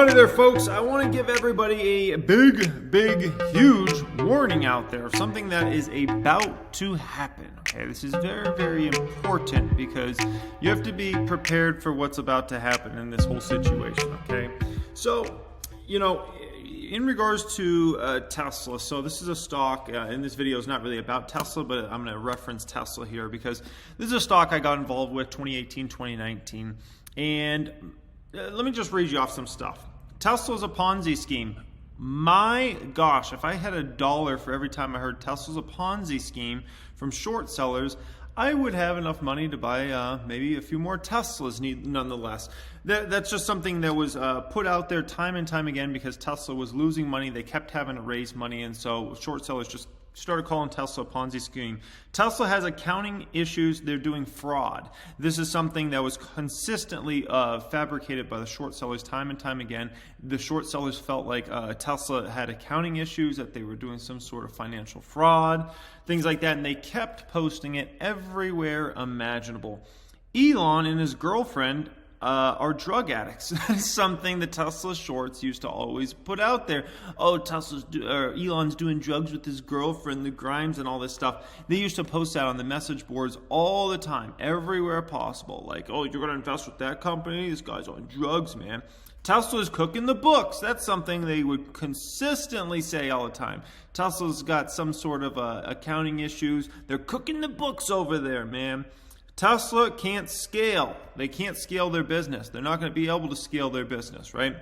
Alrighty there, folks. I want to give everybody a big, huge warning out there of something that is about to happen. Okay, this is very important because you have to be prepared for what's about to happen in this whole situation. Okay, so in regards to Tesla, so this is a stock, and this video is not really about Tesla, but I'm going to reference Tesla here because this is a stock I got involved with 2018, 2019, and let me just read you off some stuff. Tesla is a Ponzi scheme. My gosh, if I had $1 for every time I heard Tesla's a Ponzi scheme from short sellers, I would have enough money to buy maybe a few more Teslas nonetheless. That's just something that was put out there time and time again because Tesla was losing money. They kept having to raise money, and so short sellers just started calling Tesla a Ponzi scheme. Tesla has accounting issues. They're doing fraud. This is something that was consistently fabricated by the short sellers time and time again. The short sellers felt like Tesla had accounting issues, that they were doing some sort of financial fraud, things like that, and they kept posting it everywhere imaginable. Elon and his girlfriend are drug addicts. That is something the Tesla shorts used to always put out there. Oh, Elon's doing drugs with his girlfriend, the Grimes and all this stuff. They used to post that on the message boards all the time, everywhere possible. Like, oh, you're going to invest with that company? This guy's on drugs, man. Tesla's cooking the books. That's something they would consistently say all the time. Tesla's got some sort of accounting issues. They're cooking the books over there, man. Tesla can't scale. They can't scale their business. They're not going to be able to scale their business, right?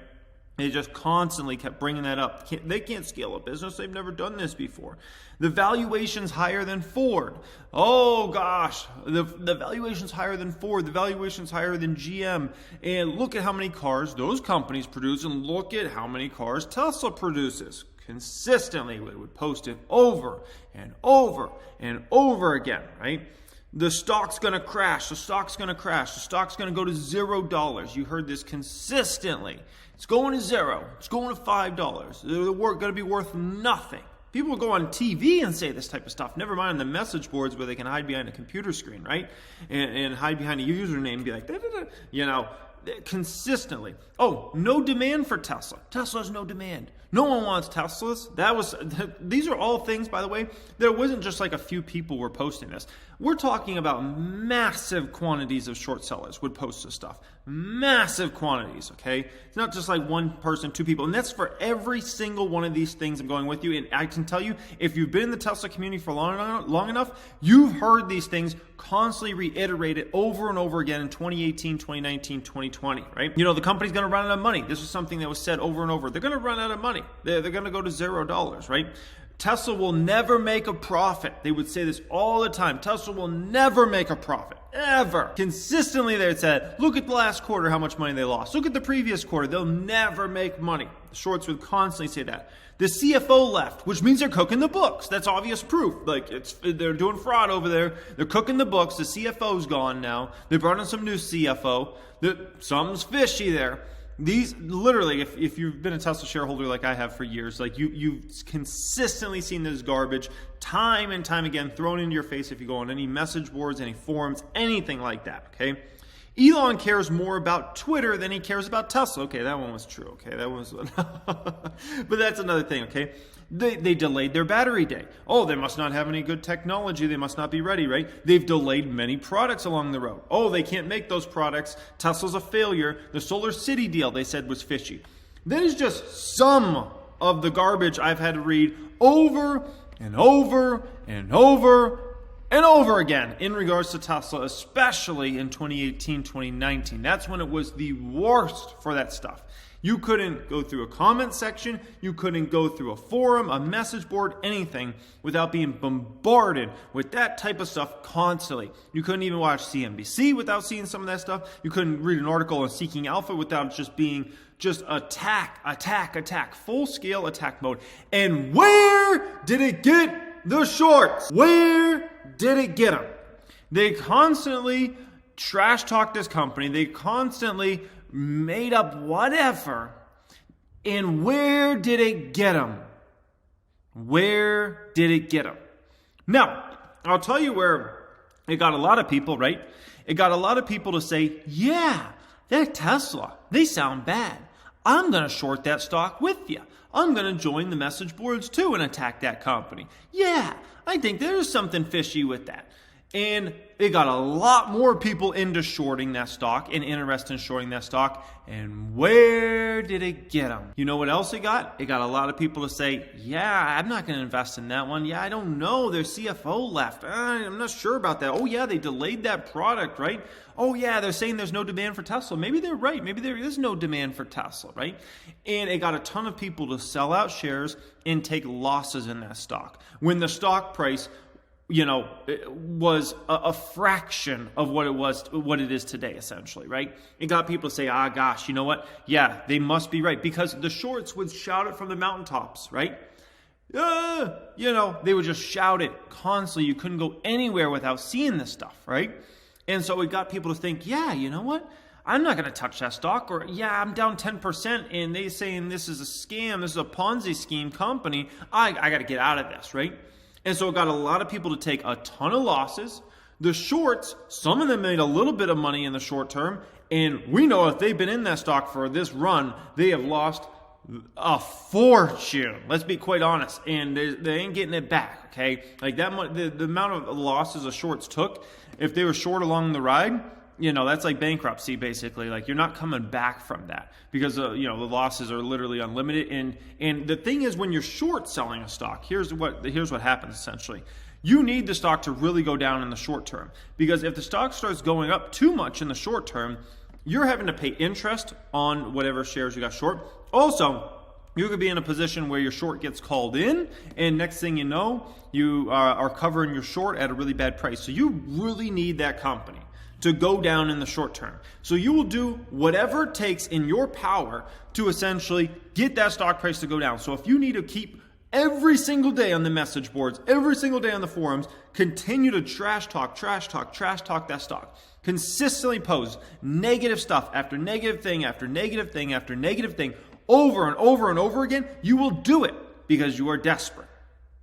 They just constantly kept bringing that up. They can't scale a business. They've never done this before. The valuation's higher than Ford. Oh, gosh. The valuation's higher than Ford. The valuation's higher than GM. And look at how many cars those companies produce, and look at how many cars Tesla produces. Consistently, they would post it over and over and over again, right? The stock's going to crash. The stock's going to crash. The stock's going to go to $0. You heard this consistently. It's going to $0. It's going to $5. They're going to be worth nothing. People will go on TV and say this type of stuff. Never mind on the message boards where they can hide behind a computer screen, right? And hide behind a username and be like, consistently. Oh, no demand for Tesla. Tesla has no demand. No one wants Teslas. These are all things, by the way, there wasn't just like a few people were posting this. We're talking about massive quantities of short sellers would post this stuff. Massive quantities, okay? It's not just like one person, two people. And that's for every single one of these things I'm going with you. And I can tell you, if you've been in the Tesla community for long enough, you've heard these things constantly reiterated over and over again in 2018, 2019, 2020, right? The company's going to run out of money. This is something that was said over and over. They're going to run out of money. They're going to go to $0, right? Tesla will never make a profit. They would say this all the time. Tesla will never make a profit. Ever. Consistently they said, look at the last quarter, how much money they lost. Look at the previous quarter. They'll never make money. The shorts would constantly say that. The CFO left, which means they're cooking the books. That's obvious proof. They're doing fraud over there. They're cooking the books. The CFO's gone now. They brought in some new CFO. Something's fishy there. These literally, if you've been a Tesla shareholder like I have for years, like you've consistently seen this garbage time and time again thrown into your face if you go on any message boards, any forums, anything like that, okay? Elon cares more about Twitter than he cares about Tesla. Okay, that one was true. Okay, that was, but that's another thing, okay? They delayed their battery day. Oh, they must not have any good technology. They must not be ready, right? They've delayed many products along the road. Oh, they can't make those products. Tesla's a failure. The Solar City deal they said was fishy. That is just some of the garbage I've had to read over and over and over and over again in regards to Tesla, especially in 2018, 2019. That's when it was the worst for that stuff. You couldn't go through a comment section, you couldn't go through a forum, a message board, anything without being bombarded with that type of stuff constantly. You couldn't even watch CNBC without seeing some of that stuff. You couldn't read an article on Seeking Alpha without just being attack, full-scale attack mode. And where did it get the shorts? Where did it get them? They constantly trash talk this company. They constantly made up whatever. And where did it get them? Where did it get them? Now, I'll tell you where it got a lot of people, right? It got a lot of people to say, yeah, that Tesla, they sound bad. I'm going to short that stock with you. I'm going to join the message boards too and attack that company. Yeah, I think there's something fishy with that. And it got a lot more people into shorting that stock and interested in shorting that stock. And where did it get them? You know what else it got? It got a lot of people to say, yeah, I'm not going to invest in that one. Yeah, I don't know. Their CFO left. I'm not sure about that. Oh, yeah, they delayed that product, right? Oh, yeah, they're saying there's no demand for Tesla. Maybe they're right. Maybe there is no demand for Tesla, right? And it got a ton of people to sell out shares and take losses in that stock. When the stock price it was a fraction of what it is today, essentially, right? It got people to say, gosh, you know what? Yeah, they must be right, because the shorts would shout it from the mountaintops, right? They would just shout it constantly. You couldn't go anywhere without seeing this stuff, right? And so it got people to think, yeah, you know what? I'm not going to touch that stock, or yeah, I'm down 10% and they saying this is a scam, this is a Ponzi scheme company. I got to get out of this, right? And so it got a lot of people to take a ton of losses. The shorts, some of them made a little bit of money in the short term. And we know if they've been in that stock for this run, they have lost a fortune. Let's be quite honest. And they ain't getting it back, okay? Like that, the amount of losses the shorts took, if they were short along the ride, that's like bankruptcy, basically. Like, you're not coming back from that, because the losses are literally unlimited. And the thing is, when you're short selling a stock, here's what happens essentially. You need the stock to really go down in the short term, because if the stock starts going up too much in the short term, you're having to pay interest on whatever shares you got short. Also, you could be in a position where your short gets called in, and next thing you know, you are covering your short at a really bad price. So you really need that company to go down in the short term. So you will do whatever it takes in your power to essentially get that stock price to go down. So if you need to keep every single day on the message boards, every single day on the forums, continue to trash talk that stock. Consistently post negative stuff after negative thing after negative thing after negative thing over and over and over again, you will do it because you are desperate.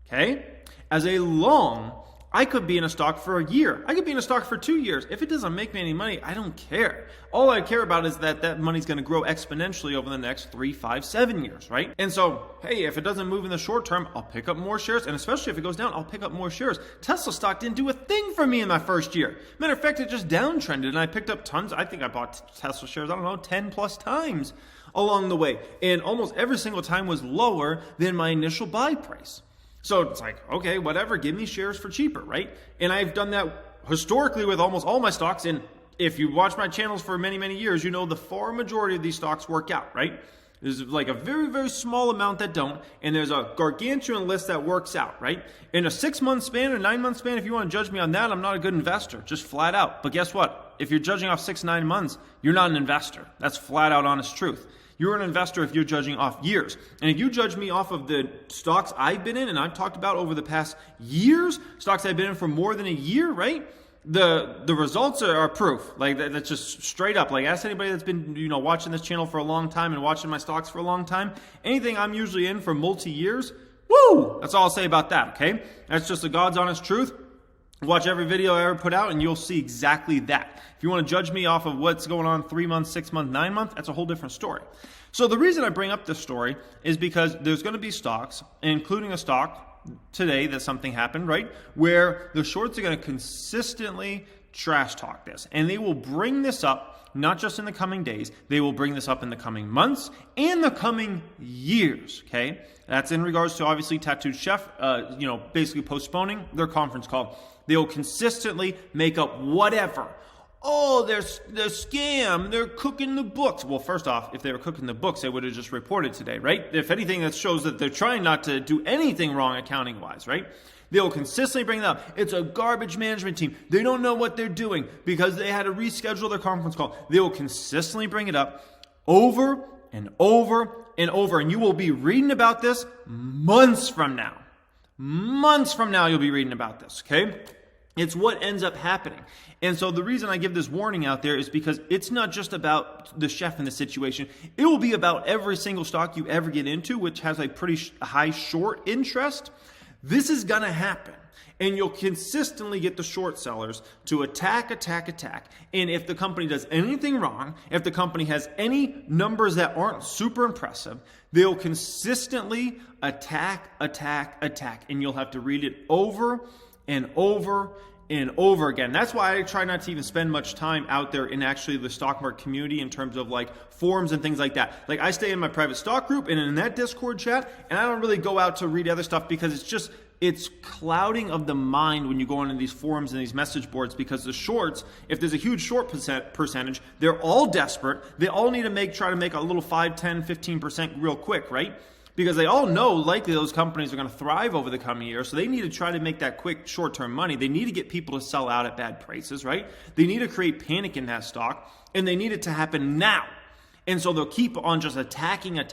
Okay? As a long, I could be in a stock for a year. I could be in a stock for 2 years. If it doesn't make me any money, I don't care. All I care about is that money's going to grow exponentially over the next 3, 5, 7 years, right? And so, hey, if it doesn't move in the short term, I'll pick up more shares. And especially if it goes down, I'll pick up more shares. Tesla stock didn't do a thing for me in my first year. Matter of fact, it just downtrended, and I picked up tons. I think I bought Tesla shares, 10 plus times along the way. And almost every single time was lower than my initial buy price. So it's like, okay, whatever, give me shares for cheaper, right? And I've done that historically with almost all my stocks. And if you watch my channels for many, many years, you know the far majority of these stocks work out, right? There's like a very, very small amount that don't. And there's a gargantuan list that works out, right? In a 6-month span, a 9-month span, if you want to judge me on that, I'm not a good investor, just flat out. But guess what? If you're judging off 6, 9 months, you're not an investor. That's flat out honest truth. You're an investor if you're judging off years. And if you judge me off of the stocks I've been in, and I've talked about over the past years, stocks I've been in for more than a year, right? The results are proof. Like, that's just straight up. Like, ask anybody that's been, watching this channel for a long time and watching my stocks for a long time. Anything I'm usually in for multi-years, woo! That's all I'll say about that, okay? That's just the God's honest truth. Watch every video I ever put out and you'll see exactly that. If you want to judge me off of what's going on 3 months, 6 months, 9 months, that's a whole different story. So the reason I bring up this story is because there's going to be stocks, including a stock today that something happened, right? Where the shorts are going to consistently trash talk this. And they will bring this up, not just in the coming days, they will bring this up in the coming months and the coming years, okay? That's in regards to, obviously, Tattooed Chef, basically postponing their conference call. They'll consistently make up whatever. Oh, they're scam. They're cooking the books. Well, first off, if they were cooking the books, they would have just reported today, right? If anything, that shows that they're trying not to do anything wrong accounting-wise, right? They'll consistently bring it up. It's a garbage management team. They don't know what they're doing because they had to reschedule their conference call. They will consistently bring it up over and over and over. And you will be reading about this months from now. Months from now, you'll be reading about this, okay? It's what ends up happening. And so the reason I give this warning out there is because it's not just about the chef in the situation. It will be about every single stock you ever get into, which has a pretty high short interest. This is going to happen. And you'll consistently get the short sellers to attack. And if the company does anything wrong, if the company has any numbers that aren't super impressive, they'll consistently attack. And you'll have to read it over and over and over again. That's why I try not to even spend much time out there in actually the stock market community in terms of like forums and things like that. Like I stay in my private stock group and in that Discord chat, and I don't really go out to read other stuff because it's clouding of the mind when you go into these forums and these message boards, because the shorts, if there's a huge short percentage, they're all desperate. They all need to try to make a little 5, 10, 15% real quick, right? Because they all know likely those companies are going to thrive over the coming year. So they need to try to make that quick short-term money. They need to get people to sell out at bad prices, right? They need to create panic in that stock, and they need it to happen now. And so they'll keep on just attacking. And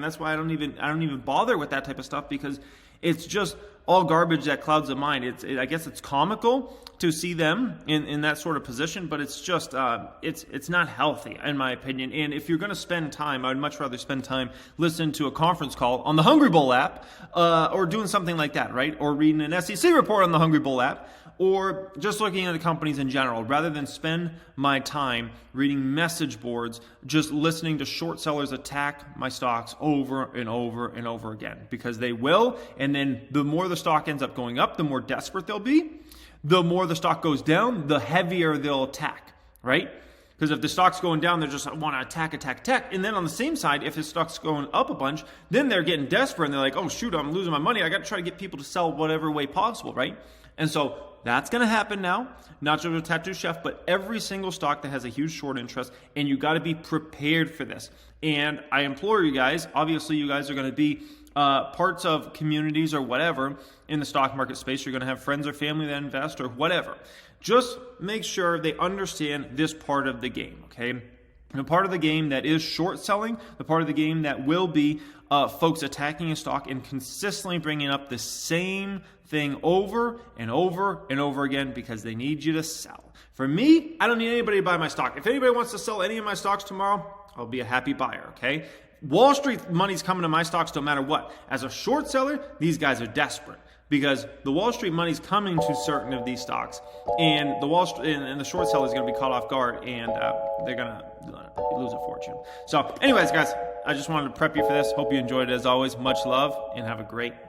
that's why I don't even bother with that type of stuff, because it's just all garbage that clouds the mind. I guess it's comical to see them in that sort of position, but it's just it's not healthy in my opinion. And if you're going to spend time, I would much rather spend time listening to a conference call on the Hungry Bull app, or doing something like that, right? Or reading an SEC report on the Hungry Bull app, or just looking at the companies in general, rather than spend my time reading message boards, just listening to short sellers attack my stocks over and over again, because they will. And then the more the stock ends up going up, the more desperate they'll be. The more the stock goes down, the heavier they'll attack, right? Because if the stock's going down, they just want to attack. And then on the same side, if the stock's going up a bunch, then they're getting desperate and they're like, oh shoot, I'm losing my money. I got to try to get people to sell whatever way possible, right? And so that's going to happen now, not just with Tattoo Chef, but every single stock that has a huge short interest, and you got to be prepared for this. And I implore you guys, obviously you guys are going to be parts of communities or whatever in the stock market space. You're going to have friends or family that invest or whatever. Just make sure they understand this part of the game, okay? The part of the game that is short selling, the part of the game that will be folks attacking a stock and consistently bringing up the same thing over and over again, because they need you to sell. For me, I don't need anybody to buy my stock. If anybody wants to sell any of my stocks tomorrow, I'll be a happy buyer, okay? Wall Street money's coming to my stocks no matter what. As a short seller, these guys are desperate, because the Wall Street money's coming to certain of these stocks, and the short seller is going to be caught off guard, and they're going to lose a fortune. So anyways, guys, I just wanted to prep you for this. Hope you enjoyed it as always. Much love, and have a great